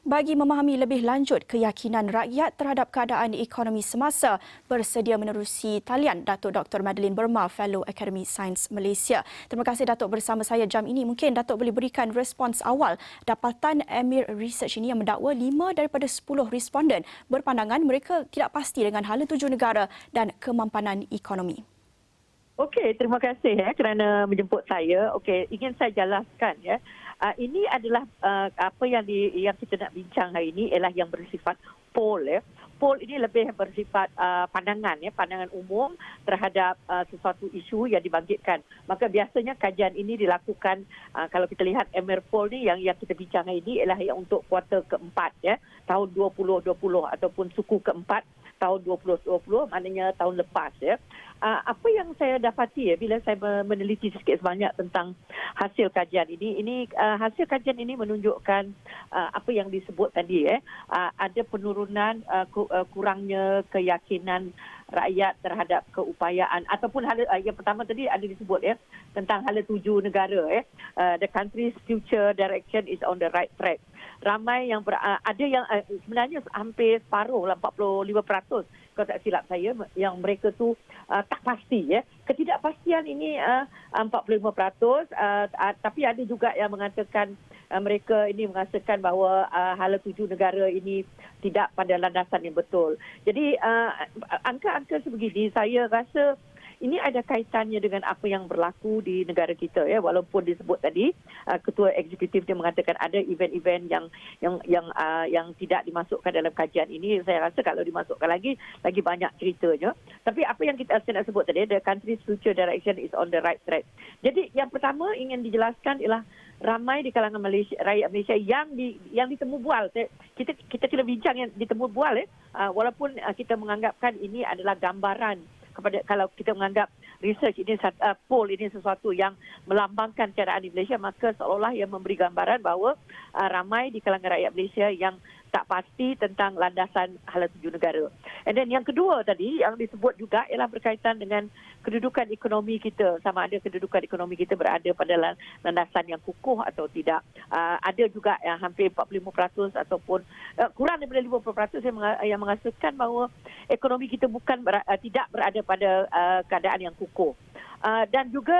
Bagi memahami lebih lanjut keyakinan rakyat terhadap keadaan ekonomi semasa, bersedia menerusi talian Datuk Dr. Madeline Burma, Fellow Akademi Sains Malaysia. Terima kasih Datuk bersama saya jam ini. Mungkin Datuk boleh berikan respons awal dapatan Emir Research ini yang mendakwa 5 daripada 10 responden berpandangan mereka tidak pasti dengan hala tuju negara dan kemampanan ekonomi. Okey, terima kasih kerana menjemput saya. Okey, ingin saya jelaskan ini adalah apa yang kita nak bincang hari ini ialah yang bersifat poll Poll ini lebih bersifat pandangan pandangan umum terhadap sesuatu isu yang dibangkitkan. Maka biasanya kajian ini dilakukan kalau kita lihat Emir Poll ni yang kita bincang hari ini ialah yang untuk kuartal keempat tahun 2020 ataupun suku keempat tahun 2020, maknanya tahun lepas apa yang saya dapati bila saya meneliti sikit sebanyak tentang hasil kajian ini hasil kajian ini menunjukkan apa yang disebut tadi ada penurunan kurangnya keyakinan rakyat terhadap keupayaan ataupun hala yang pertama tadi ada disebut tentang hala tuju negara the country's future direction is on the right track. Ramai yang ada yang sebenarnya hampir separuh 45% kalau tak silap saya yang mereka tu tak pasti ketidakpastian ini 45% tapi ada juga yang mengatakan mereka ini merasakan bahawa hala tuju negara ini tidak pada landasan yang betul. Jadi angka-angka sebegini saya rasa ini ada kaitannya dengan apa yang berlaku di negara kita walaupun disebut tadi ketua eksekutif dia mengatakan ada event-event yang tidak dimasukkan dalam kajian ini. Saya rasa kalau dimasukkan lagi banyak ceritanya. Tapi apa yang saya nak sebut tadi, the country's future direction is on the right track. Jadi yang pertama ingin dijelaskan ialah ramai di kalangan Malaysia, rakyat Malaysia yang ditemu bual. Kita kena bincang yang ditemu bual walaupun kita menganggapkan ini adalah gambaran kepada kalau kita menganggap research ini poll ini sesuatu yang melambangkan keadaan di Malaysia, maka seolah-olah ia memberi gambaran bahawa ramai di kalangan rakyat Malaysia yang tak pasti tentang landasan hala tuju negara. And then yang kedua tadi yang disebut juga ialah berkaitan dengan kedudukan ekonomi kita, sama ada kedudukan ekonomi kita berada pada landasan yang kukuh atau tidak. Ada juga yang hampir 45% ataupun kurang daripada 50% yang mengatakan bahawa ekonomi kita tidak berada pada keadaan yang kukuh. Dan juga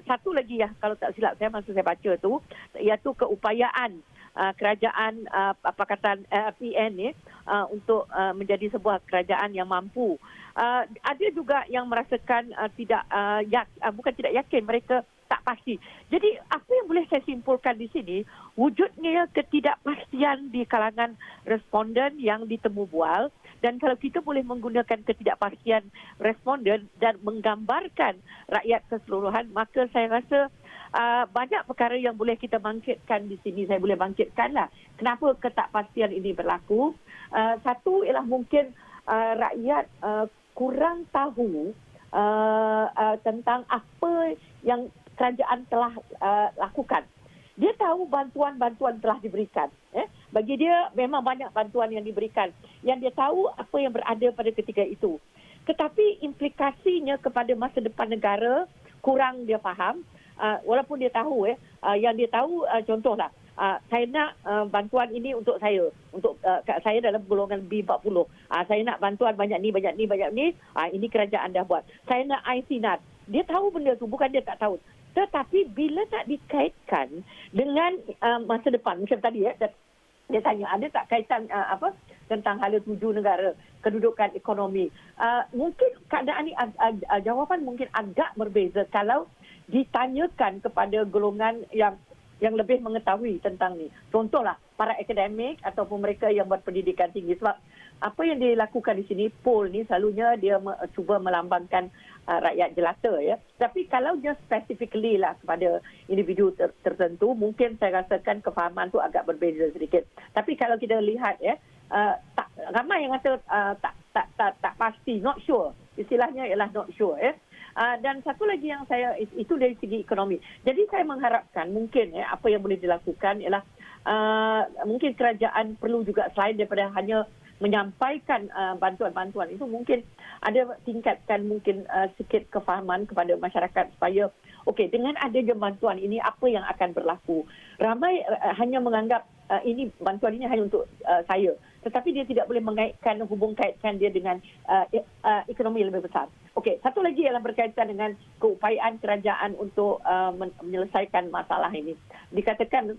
satu lagi kalau tak silap saya masa saya baca tu iaitu keupayaan kerajaan Pakatan PN untuk menjadi sebuah kerajaan yang mampu. Ada juga yang merasakan bukan tidak yakin, mereka tak pasti. Jadi apa yang boleh saya simpulkan di sini, wujudnya ketidakpastian di kalangan responden yang ditemu bual. Dan kalau kita boleh menggunakan ketidakpastian responden dan menggambarkan rakyat keseluruhan, maka saya rasa banyak perkara yang boleh kita bangkitkan di sini. Saya boleh bangkitkanlah kenapa ketakpastian ini berlaku. Satu ialah mungkin rakyat kurang tahu tentang apa yang kerajaan telah lakukan. Dia tahu bantuan-bantuan telah diberikan. Bagi dia memang banyak bantuan yang diberikan. Yang dia tahu apa yang berada pada ketika itu. Tetapi implikasinya kepada masa depan negara kurang dia faham. Walaupun dia tahu yang dia tahu contohlah saya nak bantuan ini untuk saya saya dalam golongan B40 saya nak bantuan banyak ni ini kerajaan dah buat. Saya nak IC-NAT, dia tahu benda tu, bukan dia tak tahu. Tetapi bila nak dikaitkan dengan masa depan macam tadi dia tanya ada tak kaitan tentang hala tuju negara, kedudukan ekonomi, mungkin keadaan ni jawapan mungkin agak berbeza kalau ditanyakan kepada golongan yang lebih mengetahui tentang ni. Contohlah para akademik ataupun mereka yang berpendidikan tinggi. Sebab apa yang dilakukan di sini, poll ni selalunya dia cuba melambangkan rakyat jelata Tapi kalau dia specifically lah kepada individu tertentu, mungkin saya rasakan kefahaman tu agak berbeza sedikit. Tapi kalau kita lihat ramai yang kata tak pasti, not sure. Istilahnya ialah not sure dan satu lagi yang saya itu dari segi ekonomi. Jadi saya mengharapkan mungkin apa yang boleh dilakukan ialah mungkin kerajaan perlu juga selain daripada hanya menyampaikan bantuan-bantuan itu, mungkin ada tingkatkan mungkin sikit kefahaman kepada masyarakat supaya okey, dengan adanya bantuan ini apa yang akan berlaku. Ramai hanya menganggap ini bantuan ini hanya untuk saya. Tetapi dia tidak boleh kaitkan dia dengan ekonomi lebih besar. Okey, satu lagi ialah berkaitan dengan keupayaan kerajaan untuk menyelesaikan masalah ini. Dikatakan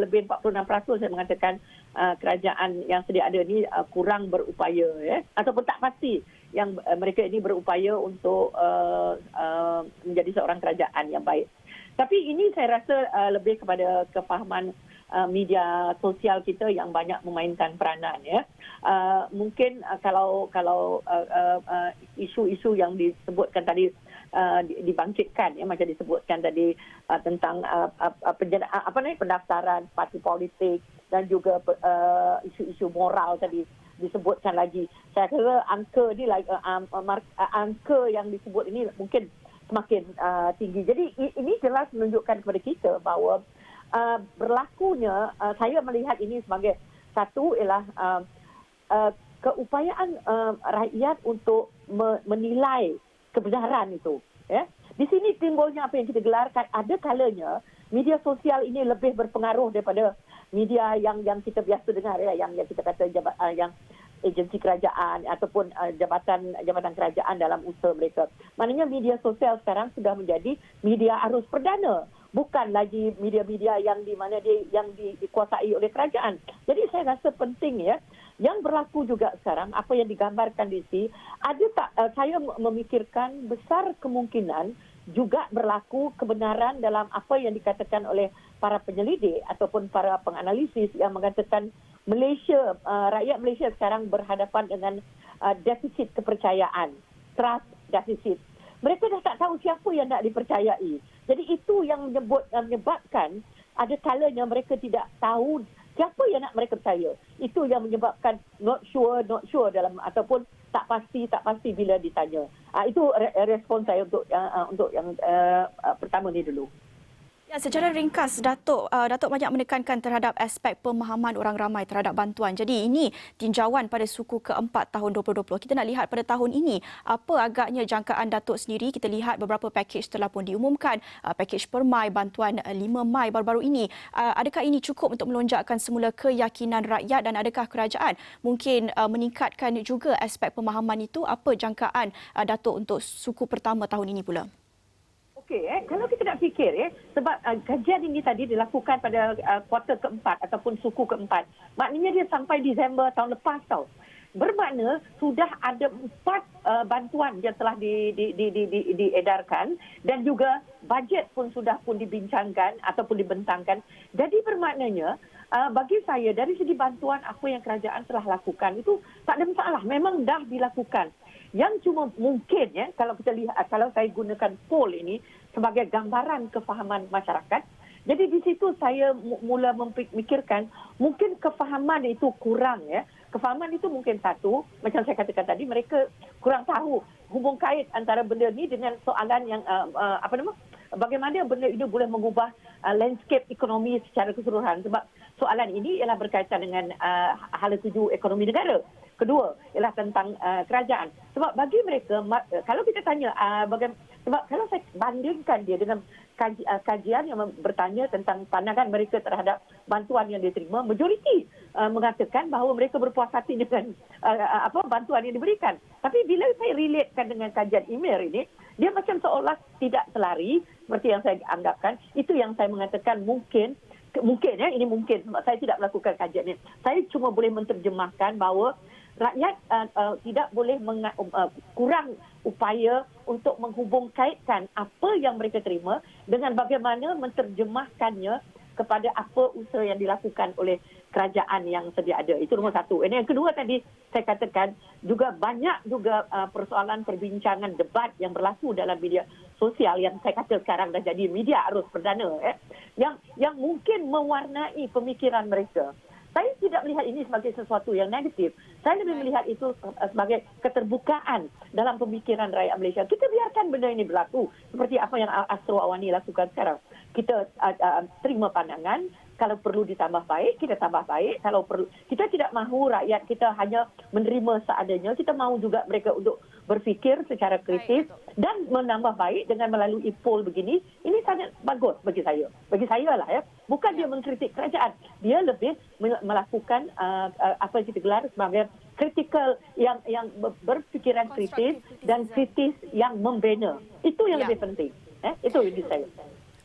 lebih 46% saya mengatakan kerajaan yang sedia ada ini kurang berupaya, ataupun tak pasti yang mereka ini berupaya untuk menjadi seorang kerajaan yang baik. Tapi ini saya rasa lebih kepada kefahaman media sosial kita yang banyak memainkan peranan, ya. Mungkin kalau isu-isu yang disebutkan tadi dibangkitkan, ya, macam disebutkan tadi tentang pendaftaran parti politik dan juga isu-isu moral tadi disebutkan lagi. Saya kira angka yang disebut ini mungkin semakin tinggi. Jadi ini jelas menunjukkan kepada kita bahawa berlakunya, saya melihat ini sebagai satu ialah keupayaan rakyat untuk menilai kebenaran itu. Ya. Di sini timbulnya apa yang kita gelarkan, ada kalanya media sosial ini lebih berpengaruh daripada media yang kita biasa dengar, ya, yang kita kata yang agensi kerajaan ataupun jabatan kerajaan dalam usaha mereka. Maknanya media sosial sekarang sudah menjadi media arus perdana, bukan lagi media-media yang di mana yang dikuasai oleh kerajaan. Jadi saya rasa penting, ya, yang berlaku juga sekarang apa yang digambarkan di sini, ada tak saya memikirkan besar kemungkinan juga berlaku kebenaran dalam apa yang dikatakan oleh para penyelidik ataupun para penganalisis yang mengatakan Malaysia, rakyat Malaysia sekarang berhadapan dengan defisit kepercayaan, trust deficit. Mereka dah tak tahu siapa yang nak dipercayai. Jadi itu yang menyebabkan ada kalanya mereka tidak tahu siapa yang nak mereka percaya. Itu yang menyebabkan not sure dalam ataupun tak pasti bila ditanya. Itu respon saya untuk yang pertama ni dulu. Ya, secara ringkas, Datuk banyak menekankan terhadap aspek pemahaman orang ramai terhadap bantuan. Jadi ini tinjauan pada suku keempat tahun 2020. Kita nak lihat pada tahun ini, apa agaknya jangkaan Datuk sendiri. Kita lihat beberapa pakej telah pun diumumkan. Pakej permai, bantuan 5 Mai baru-baru ini. Adakah ini cukup untuk melonjakkan semula keyakinan rakyat dan adakah kerajaan mungkin meningkatkan juga aspek pemahaman itu? Apa jangkaan Datuk untuk suku pertama tahun ini pula? Okey, kalau kita nak fikir, sebab kajian ini tadi dilakukan pada kuartal keempat ataupun suku keempat. Maknanya dia sampai Disember tahun lepas tau. Bermakna sudah ada 4 bantuan yang telah diedarkan dan juga bajet pun sudah pun dibincangkan ataupun dibentangkan. Jadi bermaknanya bagi saya dari segi bantuan apa yang kerajaan telah lakukan itu tak ada masalah. Memang dah dilakukan. Yang cuma mungkin, ya, kalau kita lihat, kalau saya gunakan poll ini sebagai gambaran kefahaman masyarakat, jadi di situ saya mula memikirkan mungkin kefahaman itu kurang, ya. Kefahaman itu mungkin satu, macam saya katakan tadi, mereka kurang tahu hubung kait antara benda ni dengan soalan yang bagaimana benda ini boleh mengubah landscape ekonomi secara keseluruhan. Sebab soalan ini ialah berkaitan dengan hala tuju ekonomi negara. Kedua ialah tentang kerajaan. Sebab bagi mereka, kalau kita tanya, sebab kalau saya bandingkan dia dengan kajian yang bertanya tentang pandangan mereka terhadap bantuan yang diterima, majoriti mengatakan bahawa mereka berpuas hati dengan bantuan yang diberikan. Tapi bila saya relatekan dengan kajian email ini, dia macam seolah tidak selari seperti yang saya anggapkan. Itu yang saya mengatakan mungkin, ya, ini mungkin sebab saya tidak melakukan kajian ini. Saya cuma boleh menterjemahkan bahawa rakyat tidak boleh kurang upaya untuk menghubung kaitkan apa yang mereka terima dengan bagaimana menterjemahkannya kepada apa usaha yang dilakukan oleh kerajaan yang sedia ada. Itu nombor satu. Dan yang kedua tadi saya katakan juga banyak juga persoalan perbincangan debat yang berlaku dalam media sosial yang saya kata sekarang dah jadi media arus perdana, yang mungkin mewarnai pemikiran mereka. Saya tidak melihat ini sebagai sesuatu yang negatif. Saya lebih melihat itu sebagai keterbukaan dalam pemikiran rakyat Malaysia. Kita biarkan benda ini berlaku seperti apa yang Astro Awani lakukan sekarang. Kita terima pandangan, kalau perlu ditambah baik, kita tambah baik. Kalau perlu, kita tidak mahu rakyat kita hanya menerima seadanya. Kita mahu juga mereka untuk berfikir secara kritis dan menambah baik dengan melalui poll begini. Ini sangat bagus bagi saya. Bagi saya lah ya. Bukan dia mengkritik kerajaan. Dia lebih melakukan apa yang kita gelar sebagai kritikal yang berfikiran kritis dan kritis yang membina. Itu yang lebih penting. Itu bagi saya.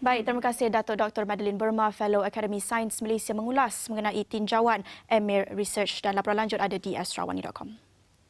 Baik, terima kasih Datuk Dr. Madeline Burma, Fellow Akademi Sains Malaysia mengulas mengenai tinjauan Emir Research dan laporan lanjut ada di astrawani.com.